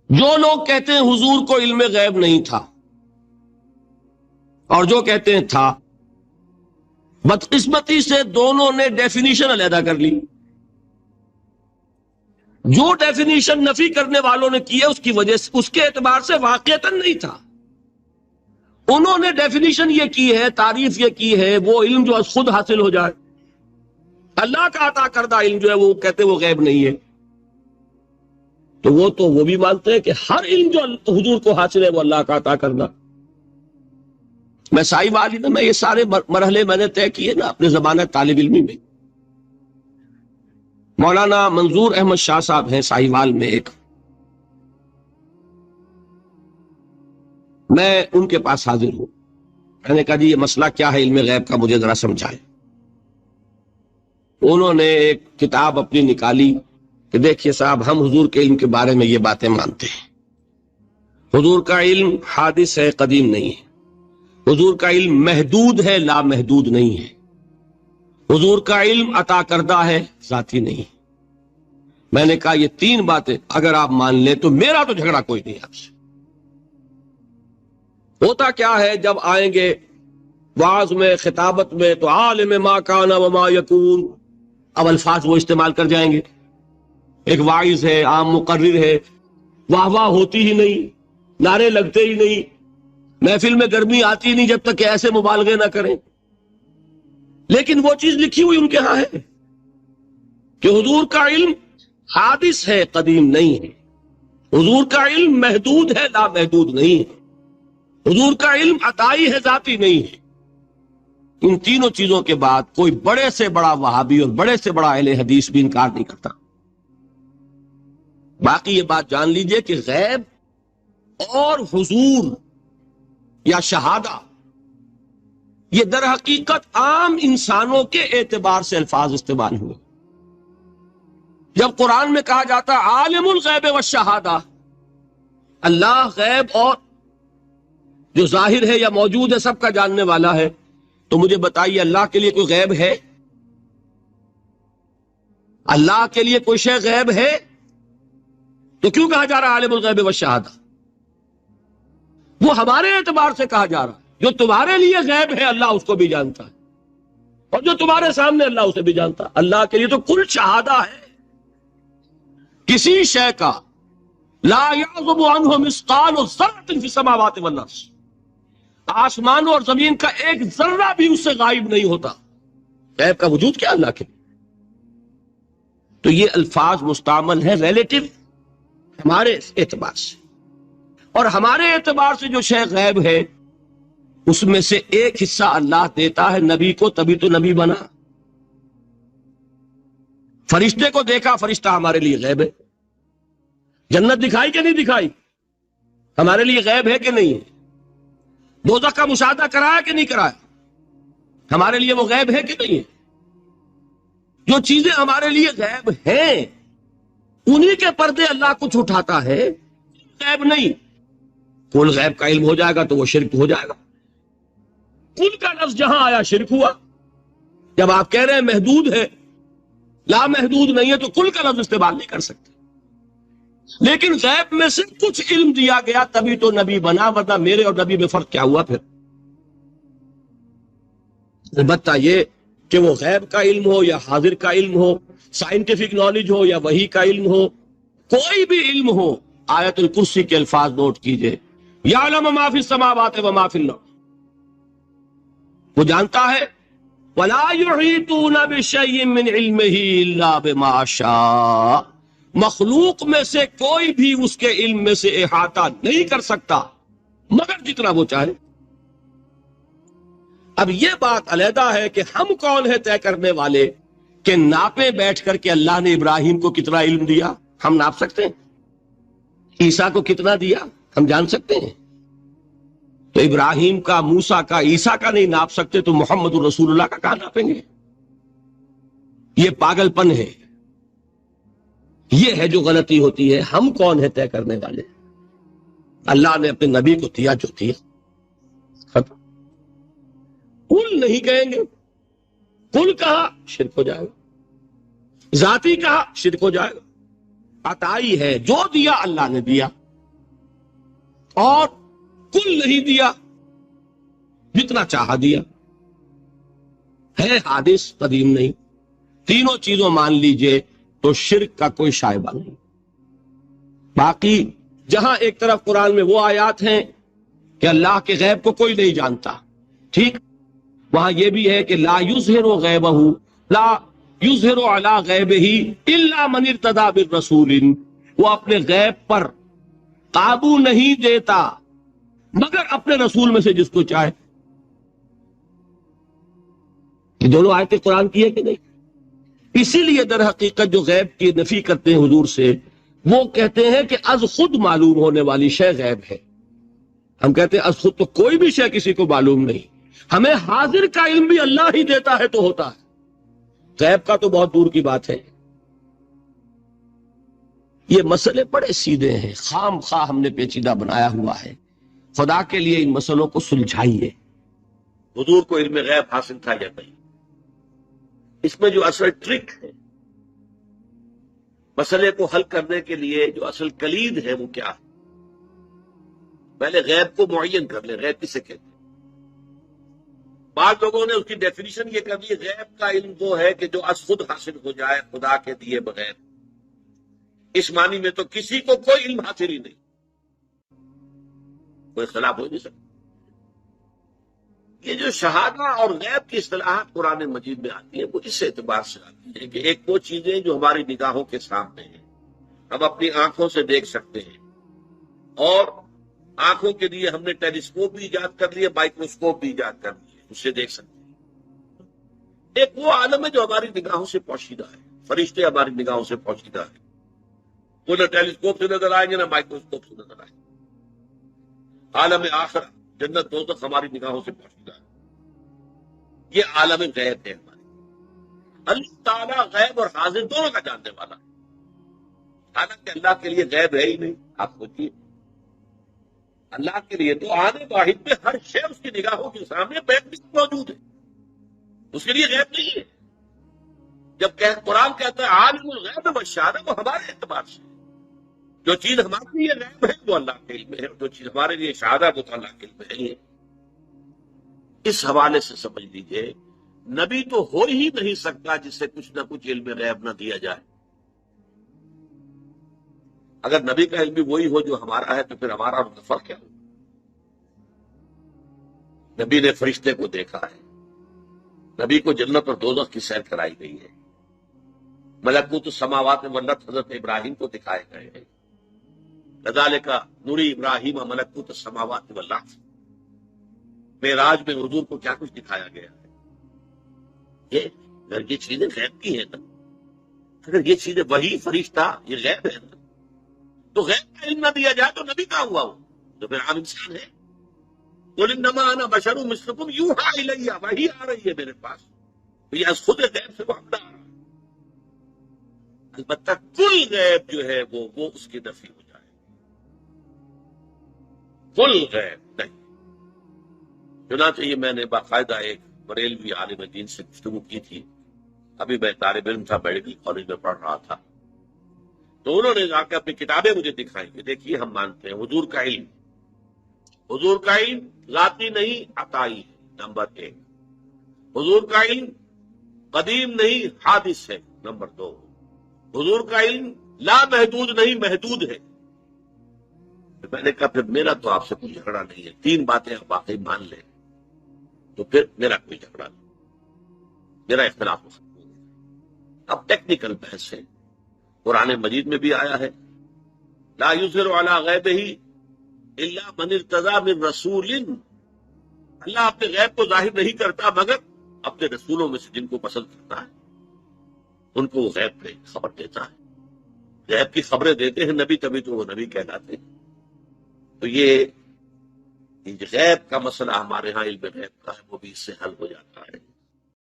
جو لوگ کہتے ہیں حضور کو علم غیب نہیں تھا اور جو کہتے ہیں تھا، بدقسمتی سے دونوں نے ڈیفینیشن علیحدہ کر لی. جو ڈیفینیشن نفی کرنے والوں نے کی ہے اس کی وجہ سے، اس کے اعتبار سے واقعتاً نہیں تھا. انہوں نے ڈیفینیشن یہ کی ہے، تعریف یہ کی ہے، وہ علم جو خود حاصل ہو جائے. اللہ کا عطا کردہ علم جو ہے وہ کہتے وہ غیب نہیں ہے. تو وہ بھی مانتے ہیں کہ ہر علم جو حضور کو حاصل ہے وہ اللہ کا عطا کردہ. میں سائی والی میں یہ سارے مرحلے میں نے طے کیے نا اپنے زمانہ طالب علمی میں. مولانا منظور احمد شاہ صاحب ہیں سائی وال میں ایک، میں ان کے پاس حاضر ہوں. میں نے کہا جی یہ مسئلہ کیا ہے علم غیب کا، مجھے ذرا سمجھائیں. انہوں نے ایک کتاب اپنی نکالی کہ دیکھیے صاحب، ہم حضور کے علم کے بارے میں یہ باتیں مانتے ہیں. حضور کا علم حادث ہے، قدیم نہیں ہے. حضور کا علم محدود ہے، لا محدود نہیں ہے. حضور کا علم عطا کردہ ہے، ذاتی نہیں. میں نے کہا یہ تین باتیں اگر آپ مان لیں تو میرا تو جھگڑا کوئی نہیں آپ سے. ہوتا کیا ہے جب آئیں گے وعظ میں، خطابت میں، تو عالم ما کان وما یکون، اب الفاظ وہ استعمال کر جائیں گے. ایک واعظ ہے، عام مقرر ہے، واہ واہ ہوتی ہی نہیں، نعرے لگتے ہی نہیں، محفل میں گرمی آتی نہیں جب تک کہ ایسے مبالغے نہ کریں. لیکن وہ چیز لکھی ہوئی ان کے ہاں ہے کہ حضور کا علم حادث ہے، قدیم نہیں ہے. حضور کا علم محدود ہے، لا محدود نہیں ہے. حضور کا علم عطائی ہے، ذاتی نہیں ہے. ان تینوں چیزوں کے بعد کوئی بڑے سے بڑا وہابی اور بڑے سے بڑا اہل حدیث بھی انکار نہیں کرتا. باقی یہ بات جان لیجئے کہ غیب اور حضور یا شہادہ یہ در حقیقت عام انسانوں کے اعتبار سے الفاظ استعمال ہوئے. جب قرآن میں کہا جاتا عالم الغیب والشہادہ، اللہ غیب اور جو ظاہر ہے یا موجود ہے سب کا جاننے والا ہے، تو مجھے بتائیے اللہ کے لیے کوئی غیب ہے؟ اللہ کے لیے کوئی شے غیب ہے؟ تو کیوں کہا جا رہا عالم الغیب والشہادہ؟ وہ ہمارے اعتبار سے کہا جا رہا. جو تمہارے لیے غیب ہے اللہ اس کو بھی جانتا ہے، اور جو تمہارے سامنے اللہ اسے بھی جانتا ہے. اللہ کے لیے تو کل شہادہ ہے. کسی شے کا لا یعزب عنہ مثقال ذرۃ فی السماوات والارض، آسمانوں اور زمین کا ایک ذرہ بھی اس سے غائب نہیں ہوتا. غیب کا وجود کیا اللہ کے لیے؟ تو یہ الفاظ مستعمل ہے ریلیٹو ہمارے اعتبار سے، اور ہمارے اعتبار سے جو شے غیب ہے اس میں سے ایک حصہ اللہ دیتا ہے نبی کو، تبھی تو نبی بنا. فرشتے کو دیکھا، فرشتہ ہمارے لیے غیب ہے. جنت دکھائی کہ نہیں دکھائی، ہمارے لیے غیب ہے کہ نہیں ہے. دوزخ کا مشاہدہ کرایا کہ نہیں کرایا، ہمارے لیے وہ غیب ہے کہ نہیں ہے. جو چیزیں ہمارے لیے غیب ہیں انہی کے پردے اللہ کچھ اٹھاتا ہے، غیب نہیں. کل غیب کا علم ہو جائے گا تو وہ شرک ہو جائے گا. کل کا لفظ جہاں آیا شرک ہوا. جب آپ کہہ رہے ہیں محدود ہے، لا محدود نہیں ہے، تو کل کا لفظ استعمال نہیں کر سکتے. لیکن غیب میں سے کچھ علم دیا گیا تبھی تو نبی بنا، ورنہ میرے اور نبی میں فرق کیا ہوا پھر؟ البتہ یہ کہ وہ غیب کا علم ہو یا حاضر کا علم ہو، سائنٹیفک نالج ہو یا وحی کا علم ہو، کوئی بھی علم ہو، آیت الکرسی کے الفاظ نوٹ کیجئے، یعلم ما فی السماوات و ما فی الارض، وہ جانتا ہے. ولا یحیطون بشیء من علمہ الا بما شاء، مخلوق میں سے کوئی بھی اس کے علم میں سے احاطہ نہیں کر سکتا مگر جتنا وہ چاہے. اب یہ بات علیحدہ ہے کہ ہم کون ہے طے کرنے والے کہ ناپے بیٹھ کر کے اللہ نے ابراہیم کو کتنا علم دیا ہم ناپ سکتے ہیں؟ عیسیٰ کو کتنا دیا ہم جان سکتے ہیں؟ تو ابراہیم کا، موسیٰ کا، عیسیٰ کا نہیں ناپ سکتے تو محمد الرسول اللہ کا کہاں ناپیں گے؟ یہ پاگل پن ہے، یہ ہے جو غلطی ہوتی ہے. ہم کون ہے طے کرنے والے؟ اللہ نے اپنے نبی کو دیا جو دیا، ختم. کل نہیں کہیں گے. کل کہا شرک ہو جائے گا، ذاتی کہا شرک ہو جائے گا. عطائی ہے، جو دیا اللہ نے دیا. اور کل نہیں دیا، جتنا چاہا دیا، ہے حادث قدیم نہیں، تینوں چیزوں مان لیجئے تو شرک کا کوئی شائبہ نہیں۔ باقی جہاں ایک طرف قرآن میں وہ آیات ہیں کہ اللہ کے غیب کو کوئی نہیں جانتا، ٹھیک، وہاں یہ بھی ہے کہ لا یظہر غیبہ، لا یظہر علی غیبہ الا من ارتضی بالرسول، وہ اپنے غیب پر قابو نہیں دیتا مگر اپنے رسول میں سے جس کو چاہے۔ یہ دونوں آیتیں قرآن کی ہے کہ نہیں؟ اسی لیے در حقیقت جو غیب کی نفی کرتے ہیں حضور سے، وہ کہتے ہیں کہ از خود معلوم ہونے والی شے غیب ہے۔ ہم کہتے ہیں از خود تو کوئی بھی شے کسی کو معلوم نہیں، ہمیں حاضر کا علم بھی اللہ ہی دیتا ہے تو ہوتا ہے، غیب کا تو بہت دور کی بات ہے۔ یہ مسئلے بڑے سیدھے ہیں، خام خواہ ہم نے پیچیدہ بنایا ہوا ہے۔ خدا کے لیے ان مسئلوں کو سلجھائیے۔ حضور کو علم غیب حاصل تھا یا نہیں؟ اس میں جو اصل ٹرک ہے، مسئلے کو حل کرنے کے لیے جو اصل کلید ہے وہ کیا ہے؟ پہلے غیب کو معین کر لیں، غیب کسے کہتے ہیں؟ بعض لوگوں نے اس کی ڈیفینیشن یہ کر دی، غیب کا علم وہ ہے کہ جو از خود حاصل ہو جائے خدا کے دیے بغیر۔ اس معنی میں تو کسی کو کوئی علم حاصل ہی نہیں، کوئی خلاف ہو نہیں سکتا۔ یہ جو شہادہ اور غیب کی اصطلاحات قرآن مجید میں آتی ہیں وہ اس اعتبار سے آتی ہیں کہ ایک وہ چیزیں جو ہماری نگاہوں کے سامنے ہیں، ہم اپنی آنکھوں سے دیکھ سکتے ہیں، اور آنکھوں کے لیے ہم نے ٹیلیسکوپ بھی ایجاد کر لیے، مائکروسکوپ بھی ایجاد کر لیے، اس سے دیکھ سکتے ہیں۔ ایک وہ عالم ہے جو ہماری نگاہوں سے پوشیدہ ہے، فرشتے ہماری نگاہوں سے پوشیدہ ہے، وہ نہ ٹیلیسکوپ سے نظر آئیں گے نہ مائکروسکوپ سے نظر آئیں گے۔ عالم آخر جنت دوزخ ہماری نگاہوں سے پوشیدہ ہے، یہ عالم غیب ہے ہمارے۔ اللہ تعالیٰ غیب اور حاضر دونوں کا جاننے والا ہے، حالانکہ اللہ کے لیے غیب ہے ہی نہیں۔ آپ سوچیے، اللہ کے لیے تو آنے واحد میں ہر شے اس کی نگاہوں کے سامنے بیک بھی موجود ہے، اس کے لیے غیب نہیں ہے۔ جب قرآن کہتا ہے عالم الغیب والشہادہ، وہ ہمارے اعتبار سے جو چیز ہمارے لیے غیب ہے وہ اللہ کے علم ہے، جو چیز ہمارے لیے شہادہ وہ اللہ کے علم ہے۔ اس حوالے سے سمجھ لیجئے نبی تو ہو ہی نہیں سکتا جس سے کچھ نہ کچھ علم غیب نہ دیا جائے۔ اگر نبی کا علم بھی وہی ہو جو ہمارا ہے تو پھر ہمارا ان کا فرق کیا ہو؟ نبی نے فرشتے کو دیکھا ہے، نبی کو جنت اور دوزخ کی سیر کرائی گئی ہے، ملکوت السماوات والارض حضرت ابراہیم کو دکھائے گئے ہیں، کذالک نری ابراہیم ملکوت السماوات والارض۔ معراج میں حضور کو کیا کچھ دکھایا گیا ہے؟ اگر یہ چیزیں غیب کی ہیں نا، اگر یہ چیزیں وہی فرشتہ یہ غیب ہے نا، تو غیب کا علم نہ دیا جائے تو نبی کہاں ہوا؟ وہ تو پھر عام انسان ہے۔ قل انما انا بشر مثلکم یوحی الی، وحی آ رہی ہے میرے پاس، تو یہ از خود غیب سے وابستہ آ رہا ہے۔ البتہ کل غیب جو ہے وہ اس کی نفی ہو جائے، کل غیب نہیں۔ چنانچہ یہ میں نے باقاعدہ ایک بریلوی عالم دین سے گفتگو کی تھی، ابھی میں طالب علم تھا، میڈیکل کالج میں پڑھ رہا تھا، تو انہوں نے جا کے اپنی کتابیں مجھے دکھائیں کہ دیکھیے ہم مانتے ہیں حضور کا علم، حضور کا علم ذاتی نہیں عطائی ہے، نمبر 1۔ حضور کا علم قدیم نہیں حادث ہے، نمبر 2۔ حضور کا علم لا محدود نہیں محدود ہے۔ میں نے کہا پھر میرا تو آپ سے کوئی جھگڑا نہیں ہے، 3 باتیں آپ واقعی مان لیں تو پھر میرا کوئی جھگڑا نہیں، میرا اختلاف ہو سکتا ہے۔ اب ٹیکنیکل بحث ہے، قرآن مجید میں بھی آیا ہے لا یظہر علی غیبہ الا من ارتضی من رسول، اللہ اپنے غیب کو ظاہر نہیں کرتا مگر اپنے رسولوں میں سے جن کو پسند کرتا ہے ان کو وہ غیب کی خبر دیتا ہے۔ غیب کی خبریں دیتے ہیں نبی، تبھی تو وہ نبی کہلاتے ہیں۔ تو یہ غیب کا مسئلہ ہمارے ہاں علم غیب کا ہے، وہ بھی اس سے حل ہو جاتا ہے۔